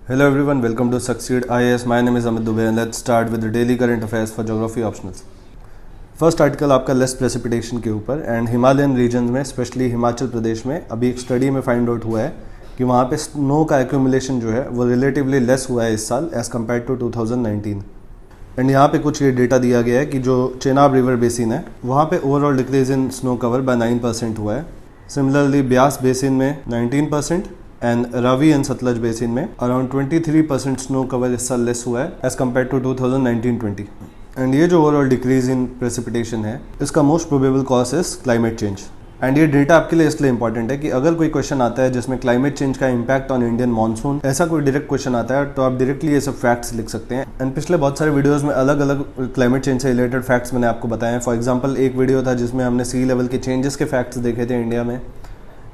Hello everyone, welcome to Succeed IAS. My name is Amit Dubey and let's start with the daily current affairs for geography optionals. First article आपका less precipitation के ऊपर and Himalayan reason में specially Himachal Pradesh में अभी एक study में find out हुआ है कि वहाँ पे स्नो का एक्यूमुलेशन जो है वो रिलेटिवली लेस हुआ है इस साल एज़ कम्पेयर टू 2019. एंड यहाँ पे कुछ ये डेटा दिया गया है कि जो चेनाब रिवर बेसिन है वहाँ पे overall decrease in snow cover by 9% हुआ है. सिमिलरली ब्यास बेसिन में 19% and Ravi and Sutlej basin में अराउंड 23% स्नो कवर इस साल लेस हुआ है एज कम्पेयर टू 2019-20. एंड ये जो ओवरऑल डिक्रीज इन प्रेसिपिटेशन है इसका most probable cause is climate change. And ये डेटा आपके लिए इसलिए इंपॉर्टेंट है कि अगर कोई क्वेश्चन आता है जिसमें क्लाइमेट चेंज का इंपैक्ट ऑन इंडियन मानसून ऐसा कोई डायरेक्ट क्वेश्चन आता है तो आप डायरेक्टली ये सब फैक्ट्स लिख सकते हैं. एंड पिछले बहुत सारे वीडियोस में अलग अलग क्लाइमेट चेंज से रिलेटेड फैक्ट्स मैंने आपको बताए हैं. फॉर एग्जांपल एक वीडियो था जिसमें हमने सी लेवल के चेंजेस के फैक्ट्स देखे थे इंडिया में.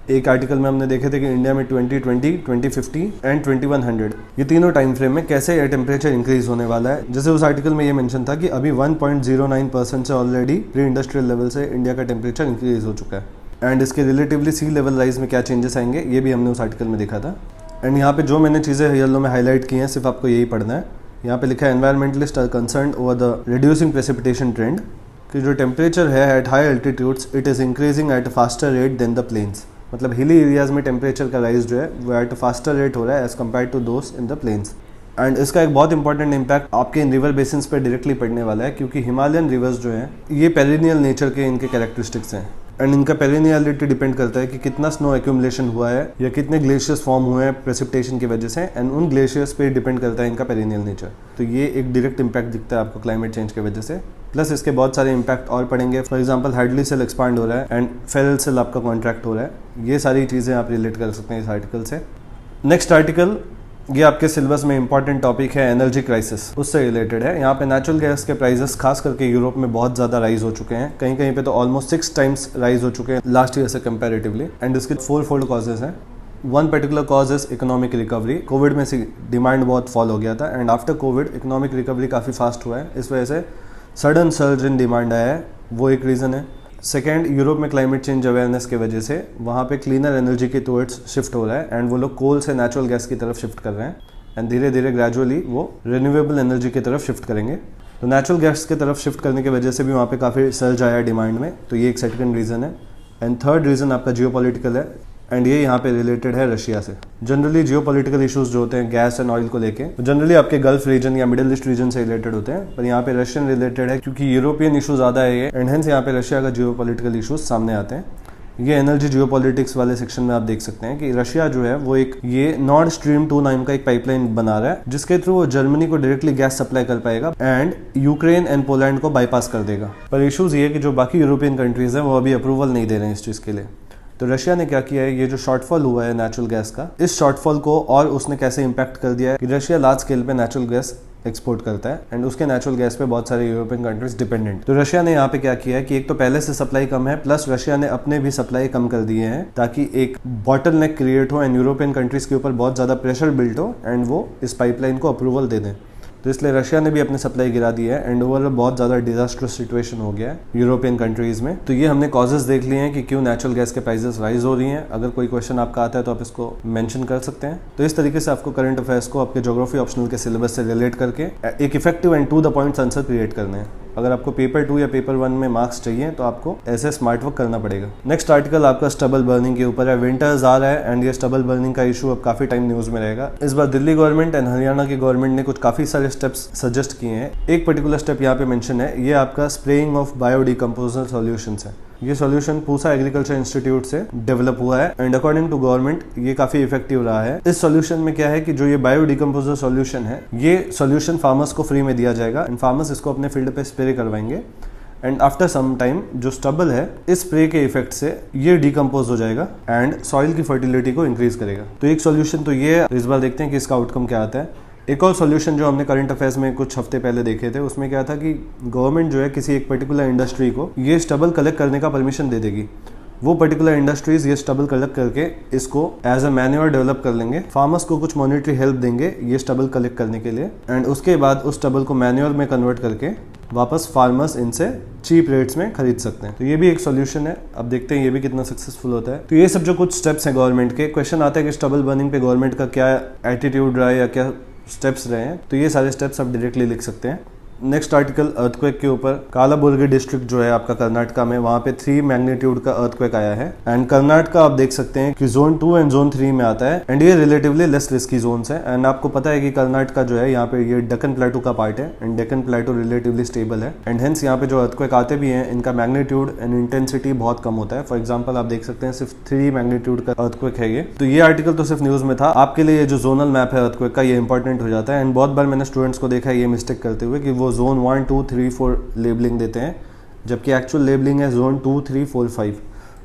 एक आर्टिकल में हमने देखे थे कि इंडिया में 2020, 2050 एंड 2100 ये तीनों टाइम फ्रेम में कैसे ये टेम्परेचर इंक्रीज होने वाला है. जैसे उस आर्टिकल में ये मेंशन था कि अभी 1.09% से ऑलरेडी प्री इंडस्ट्रियल लेवल से इंडिया का टेम्परेचर इंक्रीज हो चुका है. एंड इसके रिलेटिवली सी लेवल राइज में क्या चेंजेस आएंगे ये भी हमने उस आर्टिकल में देखा था. एंड यहाँ पे जो मैंने चीज़ें येलो में हाईलाइट की हैं सिर्फ आपको यही पढ़ना है. यहाँ पे लिखा है environmentalist are concerned over the reducing precipitation trend कि जो टेम्परेचर है at high altitudes it is increasing at a faster rate than the plains. मतलब हिली एरियाज में टेम्परेचर का राइज जो है वो एट फास्टर रेट हो रहा है as compare to those in the plains. And इसका एक बहुत इंपॉर्टेंट इम्पैक्ट आपके इन रिवर बेसिन्स पे डायरेक्टली पड़ने वाला है क्योंकि हिमालयन रिवर्स जो हैं ये पेरिनियल नेचर के इनके कैरेक्टरिस्टिक्स हैं. एंड इनका पेरिनियलिटी डिपेंड करता है कि कितना स्नो एक्यूमुलेशन हुआ है या कितने ग्लेशियर्स फॉर्म हुए हैं प्रेसिपिटेशन की वजह से. एंड उन ग्लेशियर्स पे डिपेंड करता है इनका पेरिनियल नेचर. तो ये एक डायरेक्ट इम्पैक्ट दिखता है आपको क्लाइमेट चेंज की वजह से. प्लस इसके बहुत सारे इम्पैक्ट और पड़ेंगे. For example Hadley cell expand हो रहा है एंड फेरल सेल आपका कॉन्ट्रैक्ट हो रहा है. ये सारी चीज़ें आप रिलेट कर सकते हैं इस आर्टिकल से. नेक्स्ट आर्टिकल ये आपके सिलेबस में इंपॉर्टेंट टॉपिक है एनर्जी क्राइसिस, उससे रिलेटेड है. यहाँ पे नेचुरल गैस के प्राइसेस खास करके यूरोप में बहुत ज़्यादा राइज हो चुके हैं. कहीं कहीं पे तो ऑलमोस्ट 6 टाइम्स राइज हो चुके हैं लास्ट ईयर से कंपैरेटिवली. एंड इसके 4 फोल्ड कॉजेज हैं. One particular cause is economic recovery. Covid में से डिमांड बहुत फॉल हो गया था and after Covid economic recovery काफ़ी फास्ट हुआ है. इस वजह से सडन सर्ज इन डिमांड आया है, वो एक रीज़न है. सेकेंड, यूरोप में क्लाइमेट चेंज अवेयरनेस की वजह से वहाँ पे क्लीनर एनर्जी के टुवर्ड्स शिफ्ट हो रहा है एंड वो लोग कोल से नेचुरल गैस की तरफ शिफ्ट कर रहे हैं. एंड धीरे धीरे ग्रेजुअली वो रिन्यूएबल एनर्जी की तरफ शिफ्ट करेंगे. तो नेचुरल गैस की तरफ शिफ्ट करने की वजह से भी वहाँ पे काफ़ी सर्ज आया डिमांड में. तो ये एक सेकंड रीज़न है. एंड थर्ड रीज़न आपका जियोपॉलिटिकल है एंड ये यहाँ पे रिलेटेड है रशिया से. जनरली जियोपॉलिटिकल इश्यूज जो होते हैं गैस एंड ऑयल को लेके जनरली आपके गल्फ रीजन या मिडिल ईस्ट रीजन से रिलेटेड होते हैं. पर यहाँ पे रशियन रिलेटेड है क्योंकि यूरोपियन इशू ज़्यादा है ये एंड हेंस यहाँ पे रशिया का जियोपॉलिटिकल इशूज सामने आते हैं. ये एनर्जी जियोपॉलिटिक्स वाले सेक्शन में आप देख सकते हैं कि रशिया जो है वो एक ये नॉर्ड स्ट्रीम 2 नाम का एक पाइपलाइन बना रहा है जिसके थ्रू वो जर्मनी को डायरेक्टली गैस सप्लाई कर पाएगा एंड यूक्रेन एंड पोलैंड को बाईपास कर देगा. पर इशूज ये है कि जो बाकी यूरोपियन कंट्रीज हैं वो अभी अप्रूवल नहीं दे रहे हैं इस चीज़ के लिए. तो रशिया ने क्या किया है, ये जो शॉर्टफॉल हुआ है नेचुरल गैस का, इस शॉर्टफॉल को और उसने कैसे इम्पैक्ट कर दिया है कि रशिया लार्ज स्केल पे नेचुरल गैस एक्सपोर्ट करता है एंड उसके नेचुरल गैस पे बहुत सारे यूरोपियन कंट्रीज डिपेंडेंट. तो रशिया ने यहाँ पे क्या किया है कि एक तो पहले से सप्लाई कम है प्लस रशिया ने अपने भी सप्लाई कम कर दिए हैं ताकि एक बॉटल नेक क्रिएट हो एंड यूरोपियन कंट्रीज के ऊपर बहुत ज़्यादा प्रेशर बिल्ट हो एंड वो इस पाइपलाइन को अप्रूवल दे दें. तो इसलिए रशिया ने भी अपनी सप्लाई गिरा दी है एंड ओवरऑल बहुत ज़्यादा डिजास्टरस सिचुएशन हो गया है यूरोपियन कंट्रीज़ में. तो ये हमने कॉजेज देख लिए हैं कि क्यों नेचुरल गैस के प्राइसेस राइज हो रही हैं. अगर कोई क्वेश्चन आपका आता है तो आप इसको मेंशन कर सकते हैं. तो इस तरीके से आपको करंट अफेयर्स को आपके ज्योग्राफी ऑप्शनल के सिलेबस से रिलेट करके एक effective and to the point answer create करने हैं. अगर आपको पेपर 2 या पेपर 1 में मार्क्स चाहिए तो आपको ऐसे स्मार्ट वर्क करना पड़ेगा. नेक्स्ट आर्टिकल आपका स्टबल बर्निंग के ऊपर है. विंटर्स आ रहा है एंड ये स्टबल बर्निंग का इशू अब काफी टाइम न्यूज में रहेगा. इस बार दिल्ली गवर्नमेंट एंड हरियाणा की गवर्नमेंट ने कुछ काफी सारे स्टेप्स सजेस्ट किए हैं. एक पर्टिकुलर स्टेप यहाँ पे मेंशन है, ये आपका स्प्रेइंग ऑफ बायोडिकम्पोजर सॉल्यूशंस है. ये सॉल्यूशन पूसा एग्रीकल्चर इंस्टीट्यूट से डेवलप हुआ है एंड अकॉर्डिंग टू गवर्नमेंट ये काफी इफेक्टिव रहा है. इस सॉल्यूशन में क्या है कि जो ये बायोडिकम्पोजर सॉल्यूशन है ये सॉल्यूशन फार्मर्स को फ्री में दिया जाएगा एंड फार्मर्स इसको अपने फील्ड पे स्प्रे करवाएंगे एंड आफ्टर सम टाइम जो स्टबल है इस स्प्रे के इफेक्ट से ये डिकम्पोज हो जाएगा एंड सॉइल की फर्टिलिटी को इंक्रीज करेगा. तो एक सॉल्यूशन तो ये है. इस बार देखते हैं कि इसका आउटकम क्या आता है. एक और सॉल्यूशन जो हमने करंट अफेयर्स में कुछ हफ्ते पहले देखे थे उसमें क्या था कि गवर्नमेंट जो है किसी एक पर्टिकुलर इंडस्ट्री को ये स्टबल कलेक्ट करने का परमिशन दे देगी. वो पर्टिकुलर इंडस्ट्रीज ये स्टबल कलेक्ट करके इसको एज अ मैन्योर डेवलप कर लेंगे. फार्मर्स को कुछ मॉनिटरी हेल्प देंगे ये स्टबल कलेक्ट करने के लिए एंड उसके बाद उस स्टबल को मैन्योर में कन्वर्ट करके वापस फार्मर्स इनसे चीप रेट्स में खरीद सकते हैं। तो ये भी एक सॉल्यूशन है। अब देखते हैं ये भी कितना सक्सेसफुल होता है। तो ये सब जो कुछ स्टेप्स हैं गवर्नमेंट के, क्वेश्चन आता है कि स्टबल बर्निंग पे गवर्नमेंट का क्या एटीट्यूड रहा है या क्या स्टेप्स रहे हैं, तो ये सारे स्टेप्स आप डायरेक्टली लिख सकते हैं। नेक्स्ट आर्टिकल अर्थक्वेक के ऊपर, कालाबुर्गी डिस्ट्रिक्ट जो है आपका कर्नाटका में, वहाँ पे 3 मैग्नीट्यूड का अर्थक्वेक आया है। एंड कर्नाटका आप देख सकते हैं कि जोन 2 एंड जोन 3 में आता है। एंड ये रिलेटिवली लेस रिस्की जोन्स है। एंड आपको पता है कि कर्नाटका जो है यहाँ पे ये डेक्कन प्लेटू का पार्ट है एंड डेक्कन प्लेटू रिलेटिवली स्टेबल है। एंड हेंस यहाँ पे जो अर्थक्वेक आते भी हैं इनका मैग्नीट्यूड एंड इंटेंसिटी बहुत कम होता है। फॉर एग्जाम्पल आप देख सकते हैं सिर्फ 3 मैग्नीट्यूड का अर्थक्वेक है ये। तो ये आर्टिकल तो सिर्फ न्यूज में था। आपके लिए ये जो जोनल मैप है अर्थक्वेक का, ये इंपॉर्टेंट हो जाता है। एंड बहुत बार मैंने स्टूडेंट्स को देखा है ये मिस्टेक करते हुए कि वो जोन 1, 2, 3, 4 लेबलिंग देते हैं, जबकि एक्चुअल लेबलिंग है जोन 2, 3, 4, 5।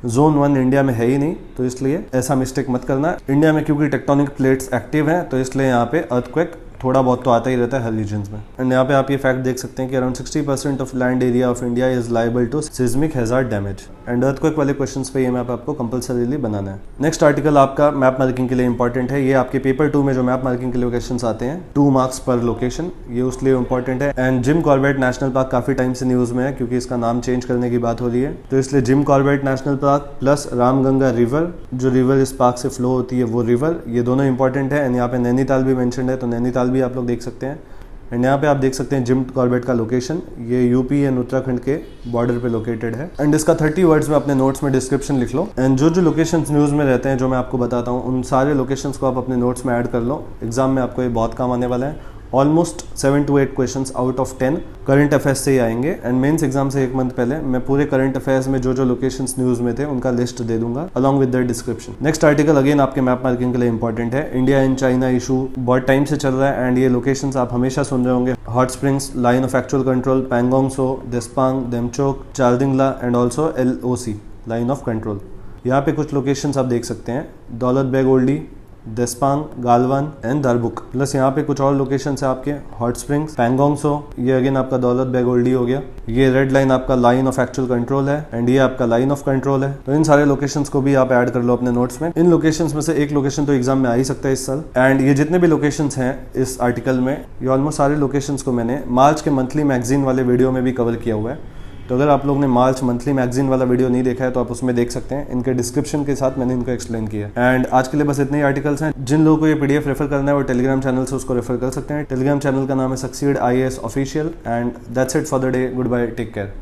जोन 1 इंडिया में है ही नहीं, तो इसलिए ऐसा मिस्टेक मत करना। इंडिया में क्योंकि टेक्टोनिक प्लेट्स एक्टिव हैं, तो इसलिए यहाँ पे अर्थक्वेक थोड़ा बहुत तो आता ही रहता है हर रीजन्स में। एंड यहाँ पे आप ये फैक्ट देख सकते हैं कि around 60% of land area of India is liable to seismic hazard damage. And earthquake वाले क्वेश्चंस पे ये मैप आपको कंपल्सरीली बनाना है। नेक्स्ट आर्टिकल आपका मैप मार्किंग के लिए इंपॉर्टेंट है। ये आपके पेपर 2 में जो मैप मार्किंग के लोकेशंस आते हैं, 2 मार्क्स पर लोकेशन, ये उसलिए इंपॉर्टेंट है। And Jim Corbett national park काफी टाइम से न्यूज में है क्योंकि इसका नाम चेंज करने की बात हो रही है, तो इसलिए Jim Corbett national park plus Ramganga river, जो रिवर इस पार्क से फ्लो होती है वो रिवर, ये दोनों इंपॉर्टेंट है। एंड यहाँ पे नैनीताल भी मेंशन्ड है, तो नैनीताल भी आप लोग देख सकते हैं। एंड यहाँ पे आप देख सकते हैं जिम कॉर्बेट का लोकेशन, ये यूपी एंड उत्तराखंड के बॉर्डर पे लोकेटेड है। एंड इसका 30 वर्ड्स में अपने नोट्स में डिस्क्रिप्शन लिख लो। एंड जो लोकेशंस न्यूज़ में रहते हैं जो मैं आपको बताता हूँ, उन सारे लोकेशंस को आप अपने नोट्स में ऐड कर लो। एग्जाम में आपको ये बहुत काम आने वाला है। Almost 7 to 8 questions out of 10 current affairs से ही आएंगे। एंड मेंस एग्जाम से 1 मंथ पहले मैं पूरे करंट अफेयर्स में जो लोकेशंस न्यूज में थे उनका लिस्ट दे दूंगा along with the description. Next article again आपके मैप मार्किंग के लिए इंपॉर्टेंट है। इंडिया एंड चाइना इशू बहुत टाइम से चल रहा है एंड ये लोकेशंस आप हमेशा सुन रहे होंगे। Hot springs, line of actual control, Pangong Tso, Depsang, Demchok, Chardingla and also LOC, line of control. यहाँ पे कुछ लोकेशंस आप देख सकते हैं, दौलत बेग ओल्डी, देस्पांग, गालवान एंड दरबुक। प्लस यहाँ पे कुछ और लोकेशंस है आपके, हॉट स्प्रिंग्स, पैंगोंग सो, ये अगेन आपका दौलत बेग ओल्डी हो गया। ये रेड लाइन आपका लाइन ऑफ एक्चुअल कंट्रोल है एंड ये आपका लाइन ऑफ कंट्रोल है। तो इन सारे लोकेशंस को भी आप ऐड कर लो अपने नोट्स में। इन लोकेशंस में से एक लोकेशन तो एग्जाम में आ ही सकता है इस साल। एंड ये जितने भी लोकेशंस हैं इस आर्टिकल में, ये ऑलमोस्ट सारे लोकेशंस को मैंने मार्च के मंथली मैगजीन वाले वीडियो में भी कवर किया हुआ है। तो अगर आप लोग ने मार्च मंथली मैगजीन वाला वीडियो नहीं देखा है तो आप उसमें देख सकते हैं। इनके डिस्क्रिप्शन के साथ मैंने इनको एक्सप्लेन किया। एंड आज के लिए बस इतने ही आर्टिकल्स हैं। जिन लोगों को ये PDF रेफर करना है वो टेलीग्राम चैनल से उसको रेफर कर सकते हैं। टेलीग्राम चैनल का नाम है succeed IAS official. And that's it for the day. Good bye, take care.